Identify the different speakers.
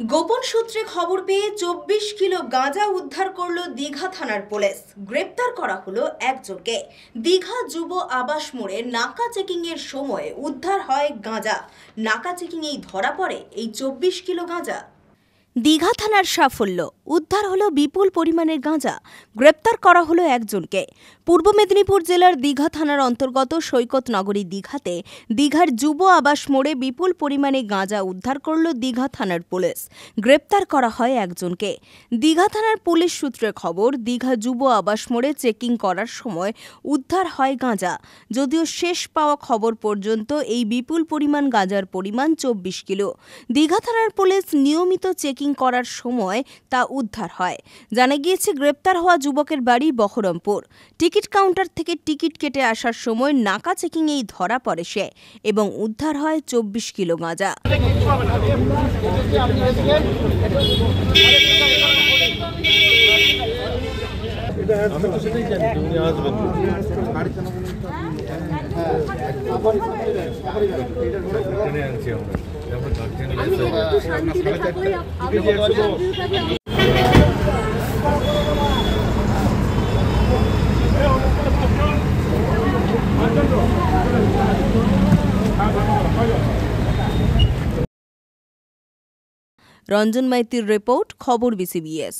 Speaker 1: গোপন সূত্রে খবর পেয়ে 24 কিলো গাঁজা উদ্ধার করল দীঘা থানার পুলিশ। গ্রেপ্তার করা হলো একজনকে। দীঘা যুব আবাস মোড়ে নাকা চেকিং এর সময় উদ্ধার হয় গাঁজা। নাকা চেকিং এই ধরা পড়ে এই 24 কিলো গাঁজা। দীঘা থানার সাফল্য, উদ্ধার হলো বিপুল পরিমাণের গাঁজা। গ্রেপ্তার করা হলো একজনকে। পূর্ব মেদিনীপুর জেলার দীঘা থানার অন্তর্গত সৈকত নগরী দীঘাতে দীঘার যুব আবাস মোড়ে বিপুল পরিমাণে গাঁজা উদ্ধার করল দীঘা থানার পুলিশ। গ্রেপ্তার করা হয় একজনকে। দীঘা থানার পুলিশ সূত্রে খবর, দীঘা যুব আবাস মোড়ে চেকিং করার সময় উদ্ধার হয় গাঁজা। যদিও শেষ পাওয়া খবর পর্যন্ত এই বিপুল পরিমাণ গাঁজার পরিমাণ 24 কিলো। দীঘা থানার পুলিশ নিয়মিত চেকিং করার সময় তা উদ্ধার হয়। জানা গিয়েছে, গ্রেপ্তার হওয়া যুবকের বাড়ি বহরমপুর। টিকিট কাউন্টার থেকে টিকিট কেটে আসার সময় নাকা চেকিং এই ধরা পড়ে সে এবং উদ্ধার হয় 24 কিলো গাঁজা। রঞ্জন মাইতির রিপোর্ট, খবর BCBS।